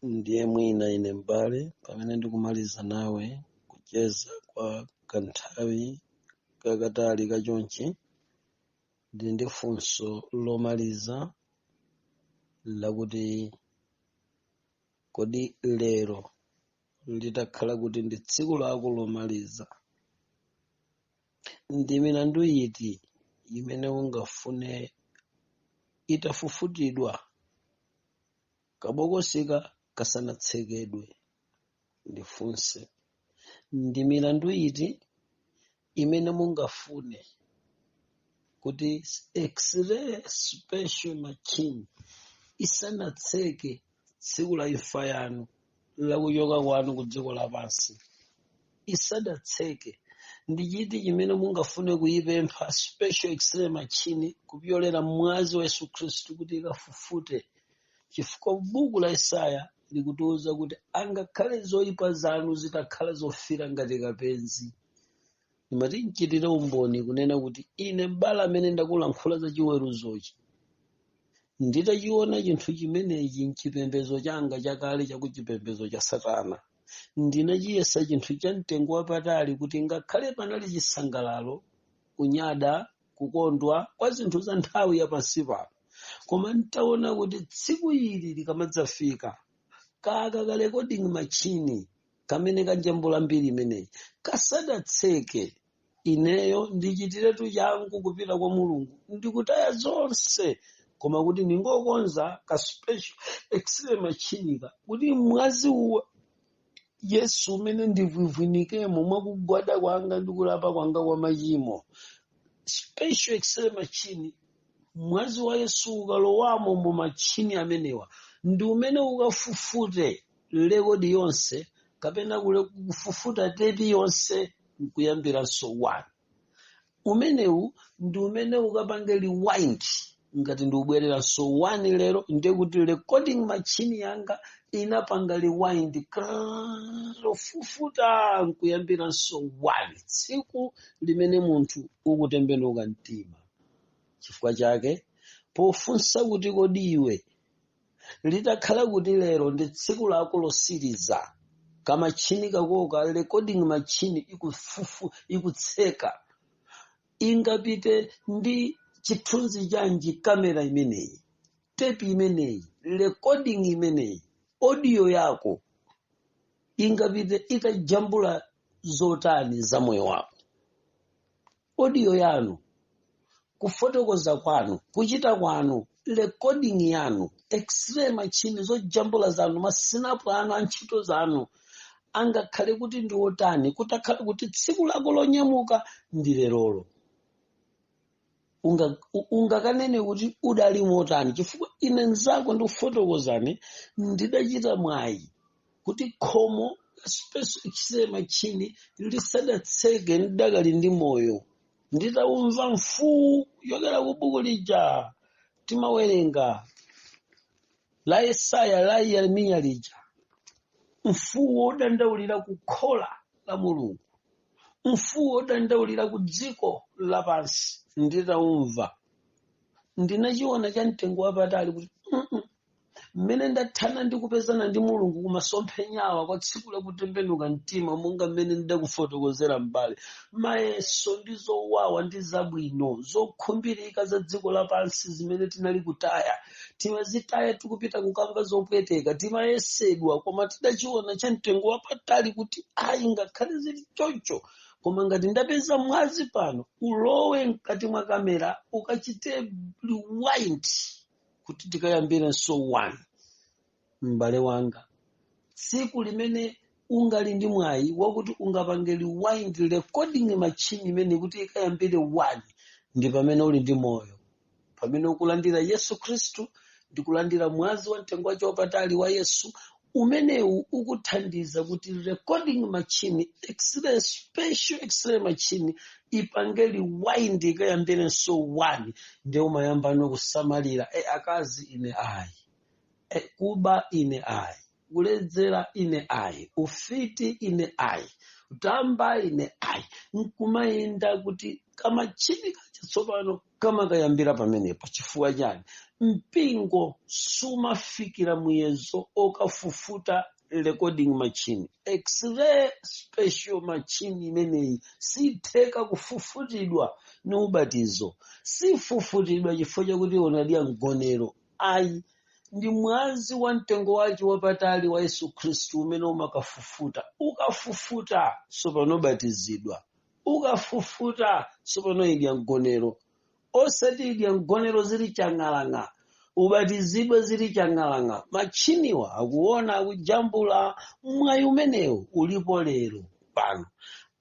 ndiye mwina ine mbale pamene ndikumaliza nawe kucheza kwa kanthawi kakatali kachonchi, ndi ndi funso lomaliza lakuti kodi lero litakhala kuti ndi tsiku lako lomaliza, ndi milandu iti imene ungafune itafufutidwa kabokosika kasanatsekedwe? Ndifunse, ndi milandu iti imene mungafune kuti x-ray special machine isanatseke tsiku la imfa yanu lakuchoka kwanu ku dziko lapansi, isadatseke? Ndi chiti chimene mungafune kuyipempha special x-ray machine kupyolera mwazi wa Yesu Khristu kuti ikafufute? Chifukwa buku la Isaya likutiuza kuti angakhale zoyipa zanu zitakhala zofira ngati kapenzi. Ndimati nchitire umboni kunena kuti ine mbala amene ndakulankhula za chiweruzochi nditachiona chinthu chimenechi mchipembedzo changa chakale chakuchipembedzo cha Satana, ndinachiyesa chinthu cha mtengo wapatali kuti ngakhale panali chisangalalo, kunyada, kukondwa kwa zinthu za nthawi yapansi pano, koma ntaona kuti tsiku ili likamadzafika kaka ka recording machine kamene kanjambula mbiri imeneyi kasadatseke, ineyo ndichitiretu changu kupita kwa Mulungu ndikutaya zonse, koma kuti ningokonza ka special x-ray machine kuti mwazi uwa Yesu umene ndivivwinikemo mwakugwada kwanga ndikulapa kwanga kwa machimo, special x-ray machine, mwazi wa Yesu ukalowamo mu machini amenewa ndi umene ukafufute rekodi yonse kapena kule kufufuta tepi yonse nkuyambira so 1. Umenewu ndi umene ukapange rewind ngati ndiubwerera so 1 lero, ndiye kuti recording machine yanga inapanga rewind lofufuta nkuyambira so 1 tsiku limene munthu ukutembenuka mtima. Chifukwa chake pofunsa kuti kodi iwe litakhala kuti lero ndi tsiku lako losiriza, kamachini kakoka recording machine ikutseka, ingapite ndi chithunzi chanji kamera imeneyi, tape imeneyi, recording imeneyi, audio yako ingapite itajambula zotani za moyo wako? Audio yanu, kufotokoza kwanu, kuchita kwanu, recording yanu, x-ray machine zojambula zanu, masinapu anu antchito zanu, angakhale kuti ndi otani, kutakhala kuti tsiku lako lonyamuka ndi lerolo, ungakanene kuti udali motani? Chifukwa ine nzako ndikufotokozani ndidachita mwayi kuti khomo special x-ray machine lisadatseke ndidakali ndi moyo, nditaumva mfuwu yokera ku buku lija timawerenga la Yesaya la Yeremiya lija, mfuwu wodandaulira kukhola la Mulungu, mfuwu wodandaulira ku dziko lapansi, nditaumva ndinachiona cha mtengo wapatali kuti mmene ndathana ndikupezana ndi Mulungu kumasomphenyawa kwa tsiku lakutembenuka mtima, monga mmene ndakufotokozera mbale, mayeso ndi zowawa ndi zabwino zokhumbirika za dziko lapansi zimene tinali kutaya, timazitaya tikupita kukamba zopweteka, timayesedwa, koma tidachiona cha mtengo wapatali kuti ayi ngakhale zili choncho, koma ngati ndapeza mwazi pano, ulowe mkati mwa kamera ukachite rewind kuti tikayambire so 1. M'bale wanga, tsiku limene ungali ndi mwayi wakuti ungapange rewind recording machine imene kuti ikayambire 1, ndi pamene uli ndi moyo, pamene ukulandira Yesu Khristu, ndikulandira mwazi wa mtengo wapatali wa Yesu, umenewu ukuthandiza kuti recording machine, x-ray special x-ray machine ipange rewind ikayambire so 1, ndi umayamba nokusamalira akazi ine ayi, kuba ine ayi, kuledzera ine ayi, ufiti ine ayi, utamba ine ayi, nkumayenda kuti kamachini kachatsopano kama kayambira pamenepo chifukwa chani mpingo sumafikira muyezo okafufuta recording machine x-ray special machine imeneyi sitheka kufufutidwa ni ubatizo sifufutidwa chifukwa chakuti unadia mgonero ayi ndi mwazi wa mtengo wace wapatali wa Yesu Khristu umene umakafufuta ukafufuta sopano batizidwa ukafufuta sopano idya mgonero osati idya mgonero zili chang'alang'a ubatizidwe zili chang'alang'a machiniwa akuona akujambula mwayi umenewu ulipo lero pano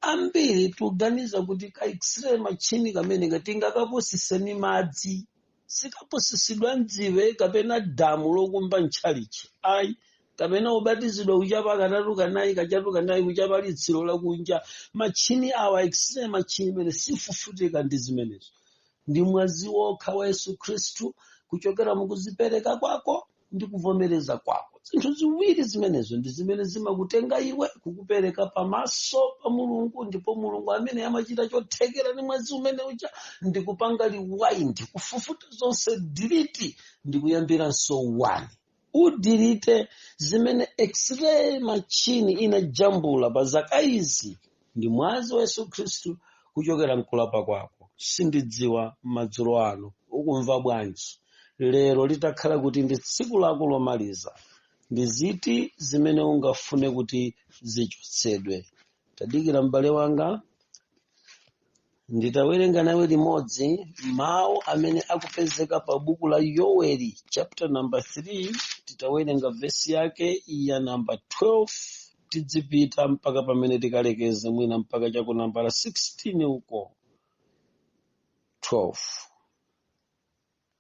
ambiri tuganiza kuti ka x-ray machini kamene katingakapusiseni madzi sikapusisidwa mdziwe kapena damu lokumba ntchalichi ayi kapena ubatizidwa kuchapa katatu kanayi kachatu kanayi kuchapa litsiro lakunja machini awa x-ray machini mene sifufutika ndi zimenezo ndi mwazi wokha wa Yesu Khristu kuchokera mukuzipereka kwako ndi kuvomereza kwako zinthu ziwiri zimenezo ndi zimene zimakutenga iwe kukupereka pamaso pa Mulungu ndipo Mulungu amene amachita chothekera ndi mwazi umene uja ndi kupanga liwayi ndi kufufuta zonse diriti ndi kuyambiranso wani udirite zimene x-ray machini inajambula pa zaka izi ndi mwazi wa Yesu Khristu kuchokera mkulapa kwako sindidziwa madzulo ano ukumva bwanji lero litakhala kuti ndi tsiku lako lomaliza ndi ziti zimene ungafune kuti zichotsedwe tadikira m'bale wanga nditawerenga nawe limodzi mawu amene akupezeka pa buku la Yoweli chapter number 3 titawerenga vesi yake ya number 12 tidzipita mpaka pamene tikalekeze mwina mpaka chako nambala 16 uko 12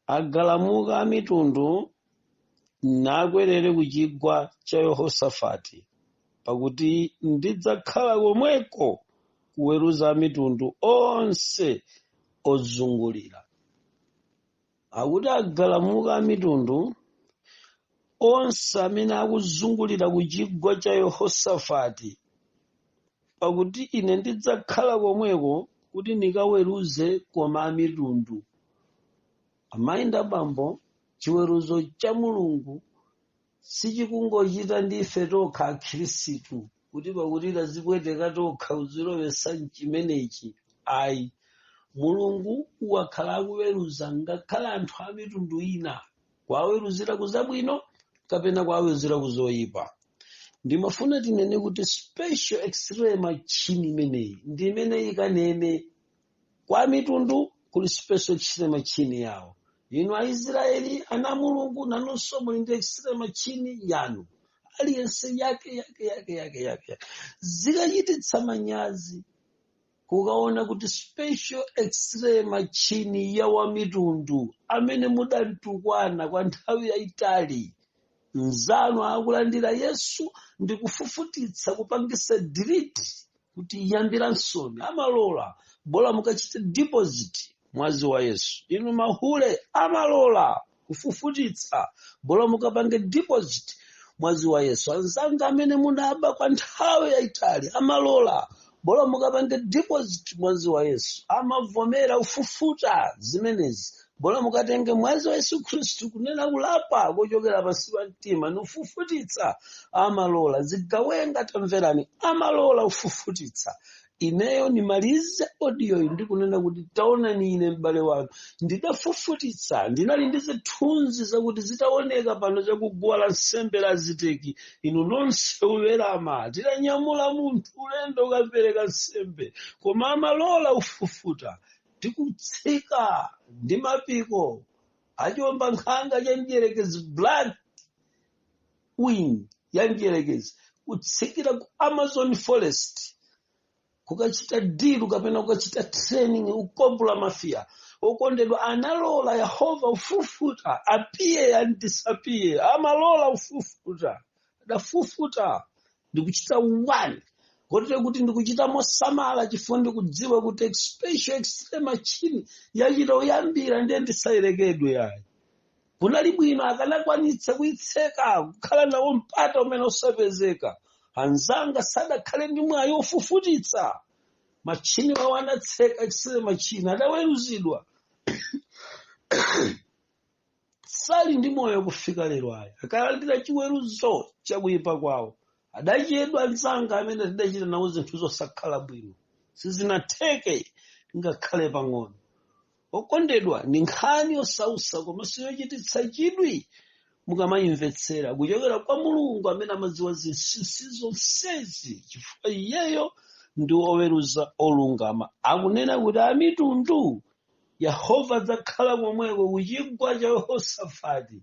agalamuka amitundu nakwerere kuchigwa cha Yehosafati pakuti ndidzakhala komweko kuweruza mitundu onse ozungulira akuti agalamuka mitundu onse amene akuzungulira kuchigwa cha Yehosafati pakuti ine ndidzakhala komweko kuti nikaweruze koma mitundu amayi ndi abambo chiweruzo cha Mulungu sichikungochita ndife tokha akhristu kuti pakuti tazipweteka tokha uzilowesa chimenechi ayi Mulungu wakhala akuweruza ngakhala anthu a mitundu ina kwaweruzira kuzabwino kapena kwaweruzira kuzoyipa ndimafuna tinene kuti special x-ray machine imeneyi ndi imene ikanene kwa mitundu kuli special x-ray machine yawo inu Aisraeli ana Mulungu nanunso muli ndi x-ray machine yanu aliyense yake zikachititsa manyazi kukaona kuti special x-ray machine ya wa mitundu amene mudalitukwana kwa nthawi yayitali mzanu akulandira Yesu ndi kufufutitsa kupangisa diriti kuti iyambira nsoni amalola bola mukachite deposit mwazi wa Yesu inu mahule amalola kufufutitsa bola mukapange deposit mwazi wa Yesu anzanga amene munaba kwa nthawi yayitali amalola bola mukapange deposit mwazi wa Yesu amavomera ufufuta zimenezi bola mukatenge mwazi wa Yesu Khristu kunena kulapa kuchokera pansi pa mtima ni ufufutitsa amalola zigawenga tamverani amalola ufufutitsa ineyo nimalize audio iyi ndikunena kuti taonani ine m'bale wanu ndidafufutitsa ndinali ndi zithunzi zakuti zitaoneka pano chakuguwa la nsembe la ziteki inu nonse uwerama tidanyamula munthu ulendo ukapereka nsembe koma amalola ufufuta tikutsika ndi mapiko achomba nkhanga cha mdierekezi blood wing ya mdierekezi kutsikira ku Amazon forest kukachita dilu kapena kukachita training ukombula mafia okondedwa analola Yehova ufufuta appear and disappear amalola ufufuta dafufuta ndikuchita one kotero kuti ndikuchita mosamala chifukwa ndikudziwa kuti special x-ray machine yachita uyambira ndiye ndisayerekedwe yayi kunali bwino akanakwanitsa kuitseka kukhala nawo mpata umene usapezeka anzanga sadakhale ndi mwayi ofufutitsa machini wawo anatseka x-ray machine adaweruzidwa sali ndi moyo kufika lero aya akalandira chiweruzo chakuyipa kwawo. Adachedwa anzanga amene tidachita nawo zinthu zosakhala bwino sizinatheke ngakhale pang'ono. Okondedwa, ndi nkhani yosausa komanso yochititsa chidwi mukamayimvetsera kuchokera kwa Mulungu amene amadziwa zinsinsi zonsezi, chifukwa iyeyo ndi oweruza olungama. Akunena kuti amitundu Yehova adzakhala komweko kuchigwa cha Yehosafati.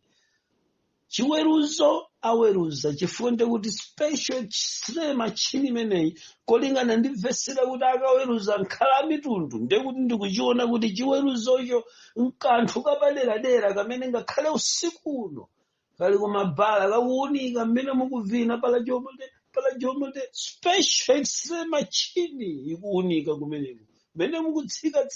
Chiweruzo aweruza chifukwa kuti special machini imeneyi kolingana ndi vesi kuti akaweruza nkhala amitundu ndekuti ndikuchiona kuti chiweruzocho nkanthu kapaderadera kamene ngakhale usiku uno kali kumabala kakuunika mmene mukuvina pala jomode special machini ikuunika kumeneko mmene mukutsika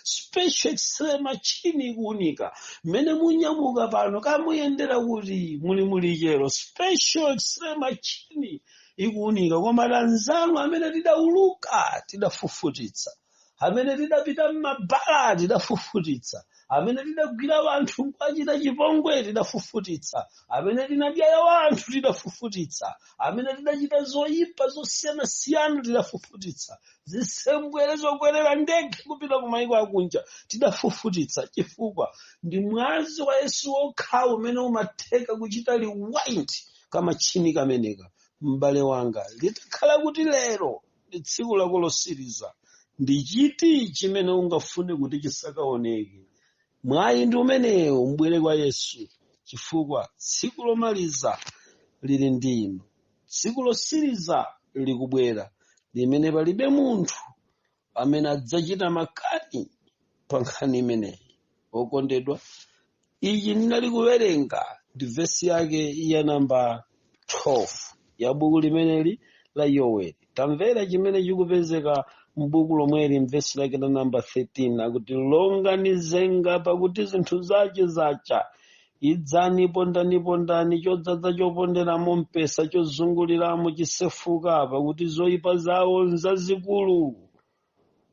special machini ikuunika mmene munyamuka pano kamuyendera kuti muli chero special machini ikuunika. Koma tanzanu amene tidauluka tidafufutitsa, amene tidapita m'mabala tidafufutitsa, amene tidagwira wanthu nkwachita chipongwe tidafufutitsa, amene tinadya wanthu tidafufutitsa, amene tidachita zoyipa zosiyanasiyana tidafufutitsa, zisembwere zokwerera ndege kupita ku mayiko akunja tidafufutitsa, chifukwa ndi mwazi wa Yesu wokha umene umatheka kuchita rewind kamachini kameneka. M'bale wanga, litakhala kuti lero ndi tsiku lako losiriza, ndi chiti chimene ungafune kuti chisakaoneke? Mwayi ndi umenewo, mbwere kwa Yesu, chifukwa tsiku lomaliza lili ndi inu. Tsiku losiriza likubwera limene palibe munthu amene adzachita makani pa nkhani imeneyi. Okondedwa, ichi ndinali kuwerenga ndi vesi yake ya namba 12 ya buku limeneli la Yoweli. Tamvera chimene chikupezeka m'buku lomweli mvesi lake la namba 13 akuti longanizenga pakuti zinthu zace zacha idzani pondani chodzaza choponderamo mpesa chozunguliramo chisefuka pakuti zoyipa zawo nzazikulu.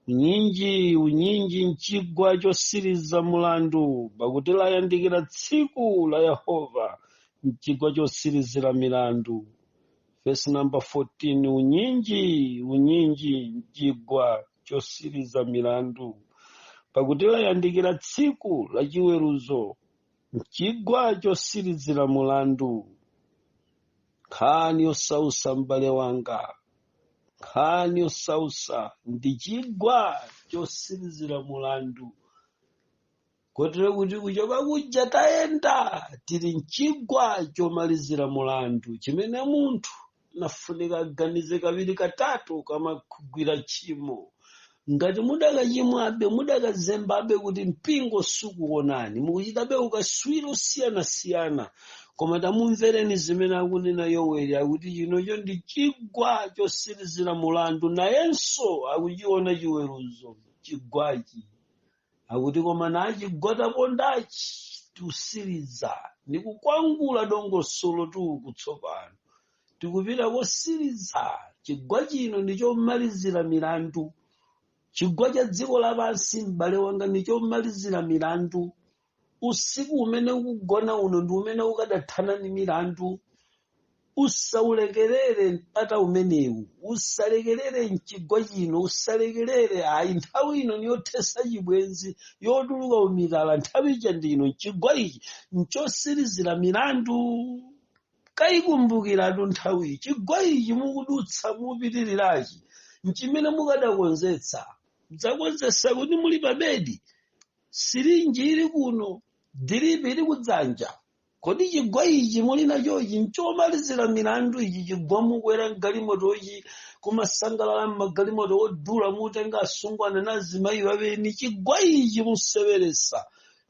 Unyinji mchigwa chosiriza mulandu pakuti layandikira tsiku la Yehova mchigwa chosirizira milandu. Verse number 14, unyinji mchigwa chosiriza milandu pakuti layandikira tsiku la chiweruzo mchigwa chosirizira mulandu. Nkhani yosausa m'bale wanga, nkhani yosausa ndi chigwa chosirizira mulandu. Kotero kuti kuchoka kuja tayenda tili mchigwa chomalizira mulandu chimene munthu nafunika aganize kawiri katatu kama kugwira tchimo. Ngati mudakachimwabe mudakazembabe kuti mpingo sukuonani mukuchitabe ukaswiri osiyanasiyana, koma tamumvereni zimene akunena Yoweli akuti chinocho ndi chigwa chosirizira mulandu, nayenso akuchiona chiweruzo chigwachi. Akuti koma nachigwata pondachi tiusiriza nikukwangula dongosolo kutsopano tikupita kosiriza. Chigwa chino ndichomalizira milandu. Chigwa cha dziko lapansi m'bale wanga ndichomalizira milandu. Usiku umene ukugona uno ndi umene ukadathana ni milandu. Usaulekerere mpata umenewu, usalekerere mchigwa chino, usalekerere. Ayi, nthawi ino niyothesa chibwenzi yotuluka umitala, nthawi ija ndino chigwa ichi nchosirizira milandu. Kayikumbukiratu nthawi chigwa ichi mukudutsa mupitirirachi nchimene mukadakonzetsa. Mudzakonzetsa kuti muli pabedi, sirinji ili kuno, diripi ili kudzanja. Kodi chigwa ichi muli nachochi nchomalizira milandu ichi chigwa mukwera mgalimoto ichi kumasangalala mmagalimoto odula mutenga asungwana na azimayi wabeni. Chigwa ichi museweresa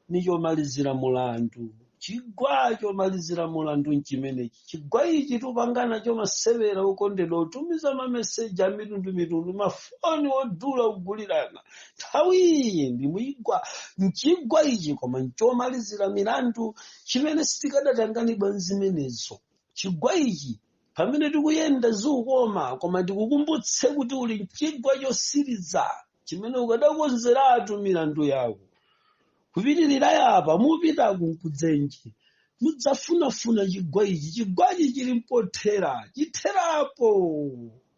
nichomalizira mulandu. Chigwa chomalizira mulandu nchimenechi. Chigwa ichi tupangana chomasewera okondedwa utumiza mameseji a mitundu mafoni odula kugulirana. Nthawi iyi ndi mwigwa mchigwa ichi koma nchomalizira milandu chimene sitikadatanganidwa nzimenezo. Chigwa ichi pamene tikuyenda zikukoma koma tikukumbutse kuti uli mchigwa chosiriza chimene ukadakonzeratu milandu yako. kupitirira yapa mupita kudzenje mudzafunafuna chigwa ichi. Chigwa ichi chili mpothera chitherapo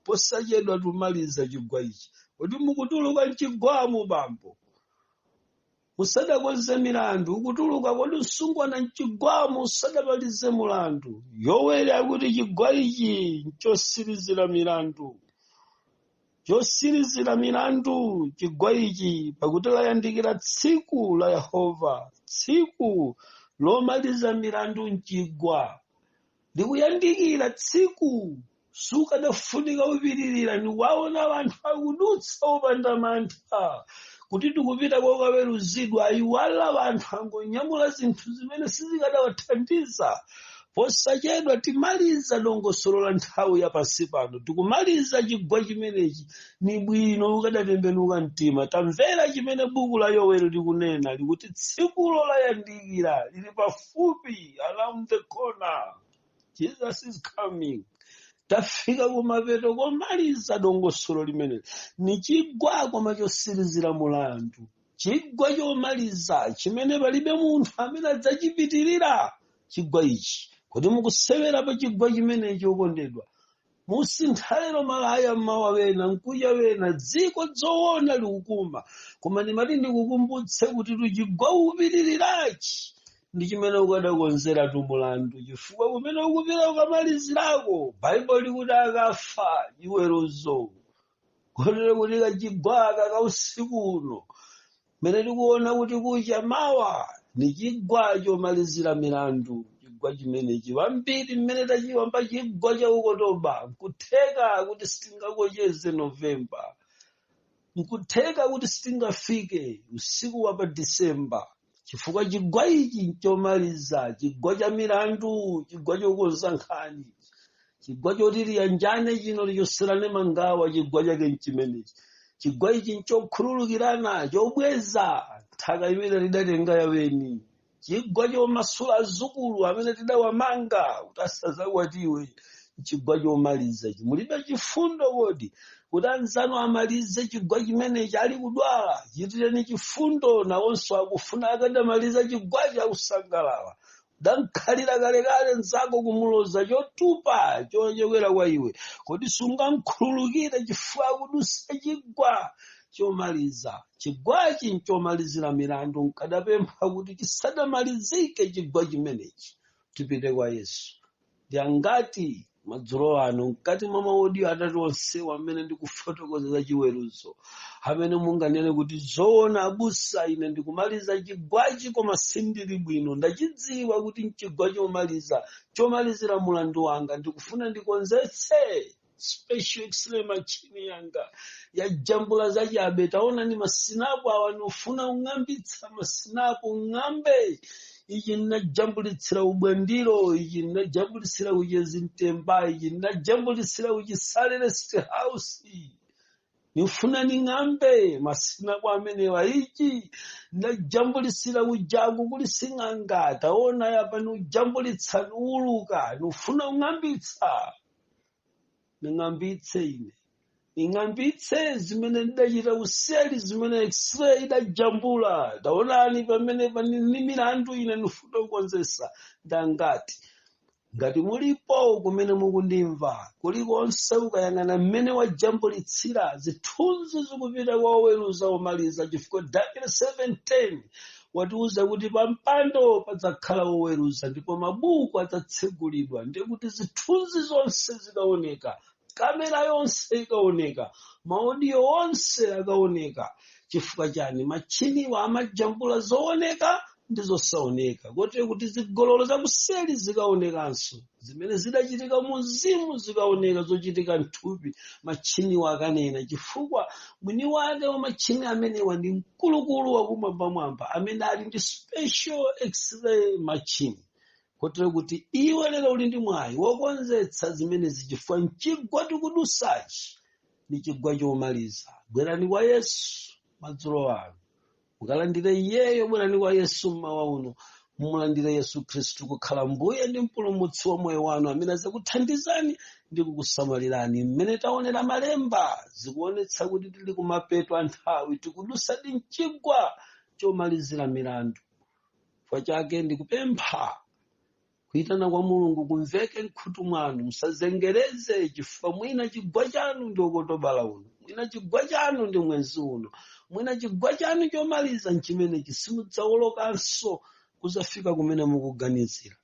posachedwa tumaliza chigwa ichi. Kuti mukutuluka mchigwamo bambo musadakonze milandu, ukutuluka kodi usungwana mchigwamo usadamalize mulandu. Yoweri akuti chigwa ichi nchosirizira milandu, chosirizira milandu chigwa ichi, pakuti layandikira tsiku la Yehova, tsiku lomaliza milandu mchigwa. Likuyandikira tsiku sukadafunika kupitirira, ni waona vanthu akudutsa opanda mantha kuti tikupita kwa ukaweruzidwa. Ayiwala vanthu angonyamula zinthu zimene sizikadawathandiza. Posachedwa timaliza dongosolo la nthawi ya pansi pano, tikumaliza chigwa chimenechi. Ni bwino ukadatembenuka mtima tamvera chimene buku la Yoweri likunena, likuti tsikulo layandikira, lili pafupi, around the corner. Jesus is coming. Tafika kumapeto komaliza dongosolo limene. Ni chigwa koma chosirizira mulandu, chigwa chomaliza chimene palibe munthu amene adzachipitirira chigwa ichi. Kuti mukusewera pa chigwa chimenechi okondedwa, musinthalero malaya mmawa wena mkuya wena, dziko dzoona likukuma. Koma ndimati ndikukumbutse kuti tuchigwa upitirirachi ndi chimene ukadakonzera tumulandu, chifukwa kumene ukupita ukamalizirako Baibulo likuti akafa chiweruzo. Kotero kuti kachigwa kakausiku uno mene tikuona kuti kucha mawa ni chigwa chomalizira milandu. Chigwa chimenechi vambiri mmene tachiwamba chigwa cha Oktoba, nkutheka kuti sitingakocheze Novemba, nkutheka kuti sitingafike usiku wa pa Disemba, chifukwa chigwa ichi nchomaliza, chigwa cha milandu, chigwa chokonza nkhani, chigwa choti liyanjane chino lichoserane mangawa. Chigwa chake nchimenechi. Chigwa ichi nchokhululukirana, chobweza nthaka imene lidatenga yaweni. Chigwa chomasula azukulu amene tidawamanga kuti asazakwatiwe. Chigwa chomaliza ichi. Mulibe chifundo kodi kuti anzanu amalize chigwa chimenechi ali kudwala? Chitireni chifundo nawonso akufuna akadamaliza chigwa chakusangalala. Dankhalira kalekale nzako kumuloza chotupa chochokera kwa iwe, kodi sungamkhululukire chifukwa akudusa chigwa chomaliza? Chigwachi nchomalizira milandu. Nkadapempha kuti chisadamalizike chigwa chimenechi, tipite kwa Yesu. Ndi angati madzulo ano mkati mwa maaudio atatu onsewa amene ndikufotokoza za chiweruzo, amene munganene kuti zoona abusa, ine ndikumaliza chigwachi koma sindili bwino, ndachidziwa kuti nchigwa chomalizira mulandu wanga, ndikufuna ndikonzetse special x-ray machini yanga ya jambula za chabe. Taona ni masinapu awa, nofuna ung'ambitsa masinapu ung'ambe. Ichi ninajambulitsira ubwandiro, ichi ninajambulitsira uchezi mtemba, ichi ninajambulitsira uchisalere state house. Nifuna ning'ambe masinapu amenewa. Ichi ninajambulitsira ujagu kuli sing'anga. Taona yapa ni ujambulitsa nuuluka, nufuna ung'ambitsa. Ning'ambitse ine. Ning'ambitse zimene ndidachita useli, zimene x-ray idajambula. Taonani pamene ni milandu ine nufuna kukonzesa. Ndangati ngati mulipo kumene mukundimva, kulikonse ukayang'ana mmene wajambulitsira zithunzi zikupita kwa oweruza omaliza, chifukwa Daniel 7:10 watiuza kuti pampando padzakhala oweruza ndipo mabuku adzatsegulidwa. Ndiye kuti zithunzi zonse zikaoneka, kamera yonse ikaoneka, maaudio onse akaoneka. Chifukwa chani? Machiniwa amajambula zooneka ndi zosaoneka. Kotero kuti zigololo zakuseli zikaonekanso, zimene zidachitika mu mzimu zikaoneka, zochitika mthupi machiniwa akanena. Chifukwa mwini wake wa machini amenewa ndi mkulukulu wakumwambamwamba, amene ali ndi special x-ray machine. Kotero kuti iwe lero uli ndi mwayi wokonzetsa zimene zichifukwa mchigwa tikudusachi ni chigwa chomaliza. Bwerani kwa Yesu madzulo ano, mukalandire iyeyo. Bwerani kwa Yesu mmawa uno, mumulandire Yesu Khristu kukhala mbuye ndi mpulumutsi wa moyo wanu, amene azakuthandizani ndi kukusamalirani. Mmene taonera malemba zikuonetsa kuti tili kumapeto a nthawi, tikudusa ndi mchigwa chomalizira milandu. Chifukwa chake ndikupempha kuitana kwa Mulungu kumveke mkhutu mwanu, musazengereze chifukwa mwina chigwa chanu ndi okotobala uno, mwina chigwa chanu ndi mwezi uno, mwina chigwa chanu chomaliza nchimene chisimudzaolokanso kuzafika kumene mukuganizira.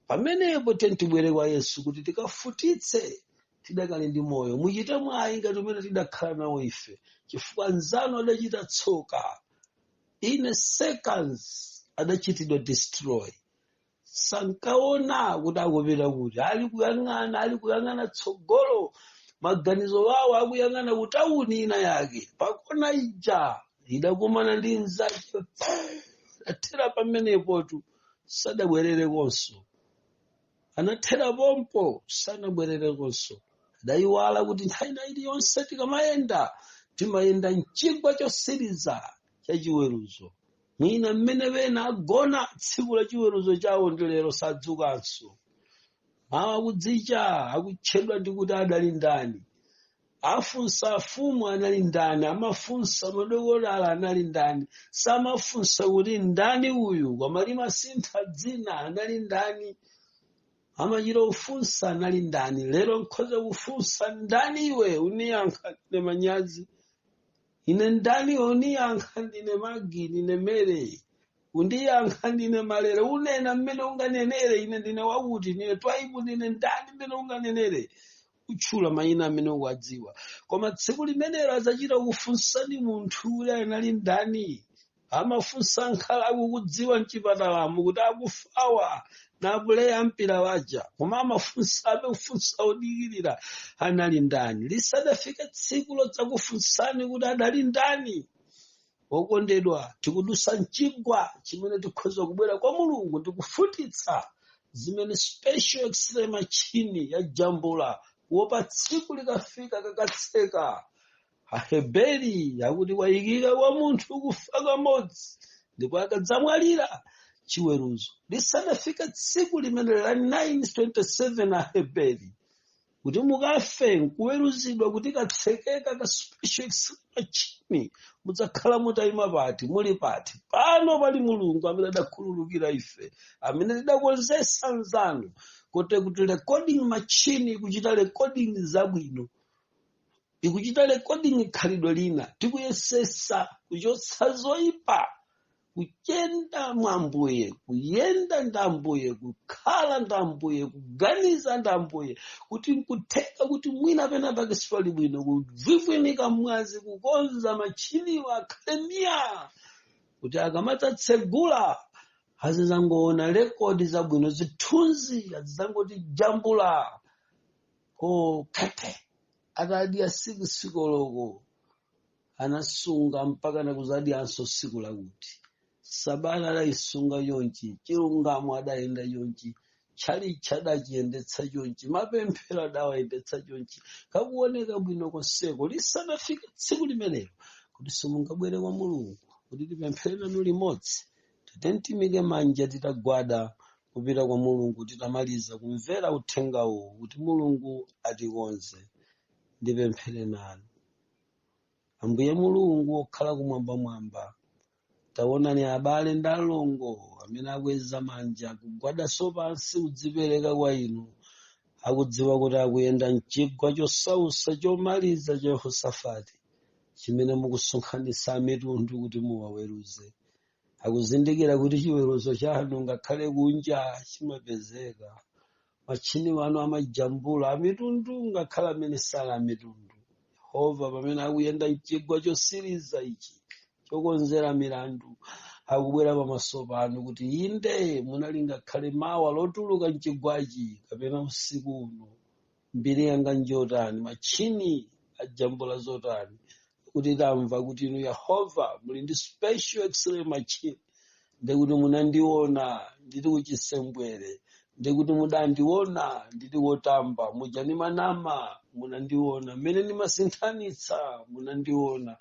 Pamenepo tibwere kwa Yesu kuti tikafutitse tidakali ndi moyo, muchite mwayi ngati umene tidakhala nawo ife, chifukwa nzanu adachita tsoka. In seconds adachitidwa destroy. Sankaona kuti akupita kuti ali kuyang'ana tsogolo, maganizo wawo akuyang'ana kutauni ina yake, pakona ija idakumana ndi nzake, athera pamenepotu sadabwererekonso. Anathera pompo sanabwererekonso. Adayiwala kuti nthawi iliyonse tikamayenda timayenda mchigwa chosiriza cha chiweruzo. Mwina mmene wena agona tsiku la chiweruzo chawo ndi lero sadzukanso. Mawa kudzicha akutchedwa ndi kuti adali ndani, afunsa afumu anali ndani, amafunsa madokotala anali ndani, samafunsa kuti ndani uyu, koma limasintha dzina anali ndani. Amachita kufunsa anali ndani. Lero nkhoza kufunsa ndani iwe, uniyankha ndine manyazi. Ine ndani uniyankha ndine magi, ndine mere. Undiyankha ndine malere. Unena mmene unganenere, ine ndine wakuti, ndine Twaibu, ndine ndani mmene unganenere. Kutchula mayina amene ukuwadziwa. Koma tsiku limenelo adzachita kufunsani munthu uli anali ndani. Amafunsa nkhala akukudziwa mchipatalamo kuti akufawa na apuleya mpira waja. Koma amafunsa kufunsa odikirira anali ndani. Lisadafike tsiku lodzakufunsani kuti adali ndani. Okondedwa, tikudusa mchigwa chimene tikhoza kubwera kwa Mulungu ndikufutitsa zimene special x-ray machini ya jambula kuopa tsiku likafika kakatseka. Aheberi akuti wayikika wa munthu kufa kamodzi ndipo akadzamwalira chiweruzo. Lisadafika tsiku limene la 9:27 Aheberi kuti mukafe nkuweruzidwa kuti katsekeka ka special x-ray machini, mudzakhala mutayima pati, muli pati. Pano pali Mulungu amene adakhululukira ife, amene tidakonzesa nzanu kote kuti recording machine ikuchita recording zabwino, ikuchita recording khalidwe lina, tikuyesesa kuchotsa zoyipa, kuchenda mwambuye, kuyenda ndambuye, kukhala ndambuye, kuganiza ndambuye, kuti nkutheka kuti mwina pena pake sipali bwino, kuvivwinika mwazi, kukonza machiniwa akademia, kuti akamatatsegula azizangoona rekodi zabwino, zithunzi azizangoti jambula ko kate. Atadi asiku sikoloko anasunga mpaka nakuzadi anso siku lakuti. Sabata adaisunga yonchi, chilungamo adaenda yonchi, chali chadachiyendetsa yonchi, mapemphero adawayendetsa yonchi. Kakuoneka bwino konseko lisadafika tsiku limenelo kuti simungabwere kwa Mulungu kuti tipemphere nanu limodzi. Titemike manja titagwada kupita kwa Mulungu, titamaliza kumvera uthengawo kuti Mulungu atikonze. Ndipemphere nanu. Ambuye Mulungu okhala kumwamba mwamba, taonani abale ndi alongo amene akweza manja kugwada pansi kudzipereka kwa inu, akudziwa kuti akuyenda mchigwa chosausa chomaliza cha Yehosafati chimene mukusonkhanitsa mitundu kuti muwaweruze. Akuzindikira kuti chiweruzo chanu ngakhale kunja chimapezeka. Machini wanu amajambula amitundu ngakhala amene sala amitundu. Yehova pamene akuyenda mchigwa chosiriza ichi chokonzera milandu, akubwera pamaso panu kuti inde munali ngakhale mawa lotuluka mchigwachi kapena usiku uno, mbiri yanga njotani, machini ajambula zotani, kuti tamva kuti inu Yehova muli ndi special x-ray machine, ndekuti munandiona nditi kuchisembwere, ndekuti mudandiona nditi wotamba, mujani manama munandiona, mene nimasinthanitsa munandiona,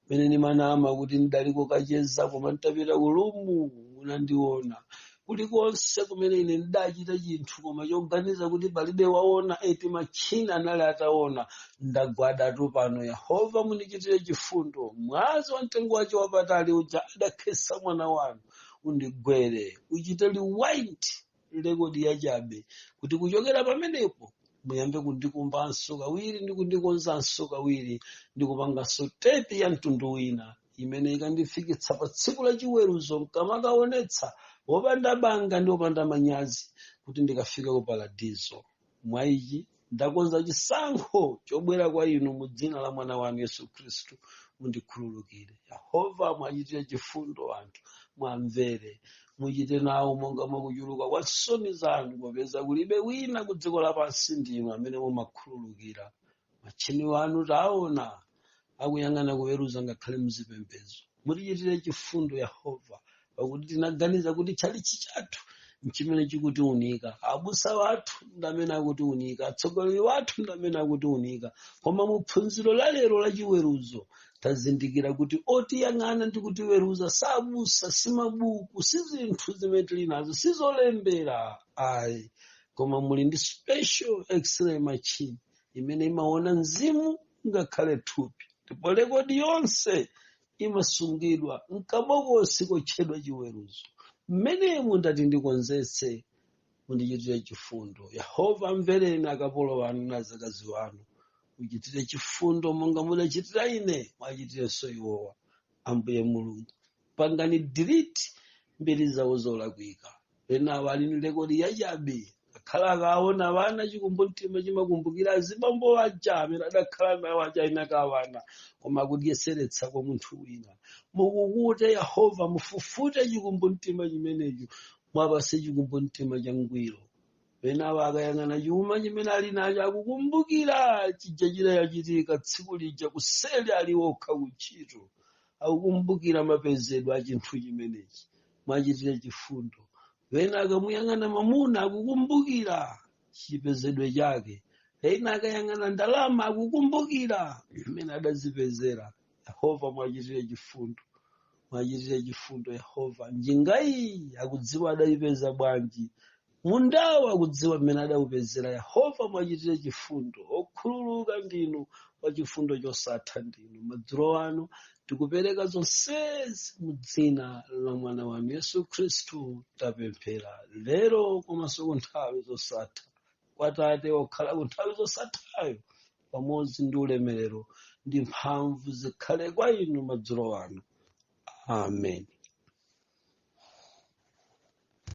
mene ni manama kuti ndaliko kacheza koma ntapita kulumu munandiona, kulikonse kumene ine ndidachita chinthu koma choganiza kuti palibe waona eti machina anali ataona, ndagwadatu pano. Yehova mundichitire chifundo, mwazi wa mtengo wacho wapatali uja adakhesa mwana wanu undigwere uchite rewind rekodi yachabe, kuti kuchokera pamenepo muyambe kundikumbanso kawiri ndi kundikonzanso kawiri, ndikupanganso tepi ya mtundu wina imene ikandifikitsa pa tsiku la chiweruzo mkamakaonetsa wopanda banga ndi wopanda manyazi kuti ndikafika ku paradizo. Mwa ichi ndakonza chisankho chobwera kwa inu mu dzina la mwana wanu Yesu Khristu, mundikhululukire. Yehova mwachitire chifundo anthu, mwamvere, muchite nawo monga mwakuchuluka kwa nsoni zanu, popeza kulibe wina ku dziko lapansi ndinu amene mumakhululukira. Machini wanu taona akuyang'ana kuweruza ngakhale muzipembedzo. Mutichitire chifundo Yehova, pakuti tinaganiza kuti chalichi chathu nchimene chikutiunika, abusa wathu ndamene akutiunika, atsogoleri wathu ndamene akutiunika, koma muphunziro la lero la chiweruzo tazindikira kuti otiyang'ana ndi kutiweruza sabusa, si mabuku, si zinthu zimene tili nazo, sizolembera ayi, koma muli ndi special x-ray machine imene imaona mzimu ngakhale thupi, ndipo rekodi yonse imasungidwa mkabokosi kotchedwa chiweruzo. Mmenemu ndati ndikonzetse, mundichitire chifundo. Yehova mvereni akapolo wanu na zakazi wanu, muchitire chifundo monga mudachitira ine, mwachitirenso iwowa. Ambuye Mulungu, pangani delete mbiri zawo zolakwika. Ena ali ndi rekodi yachabe, akhala akaona vana chikumbumtima chimakumbukira azibambo aja amene adakhala nawo aja inaka avana, koma kudyeseretsa kwa munthu wina. Mukukute Yehova, mufufute chikumbumtima chimenecho, mwapase chikumbumtima changwiro. Ena akayang'ana chuma chimene ali nacho akukumbukira chija chidachitika tsiku lija kuseli ali okha kuntchito, akukumbukira mapezedwe a chinthu chimenechi. Mwachitire chifundo. Ena akamuyang'ana mamuna akukumbukira chipezedwe chake, ena akayang'ana ndalama akukumbukira imene adazipezera. Yehova mwachitire chifundo, mwachitire chifundo Yehova. Njinga iyi akudziwa adayipeza bwanji, mundawo akudziwa mmene adawupezera. Yehova mwachitire chifundo, okhululuka ndinu, wa chifundo chosatha ndinu. Madzulo ano tikupereka zonsezi mu dzina la mwana wanu Yesu Khristu tapemphera, lero komanso ku nthawi zosatha, kwa Tate okhala ku nthawi zosathayo, pamodzi ndi ulemerero ndi mphamvu zikhale kwa inu madzulo ano. Amen.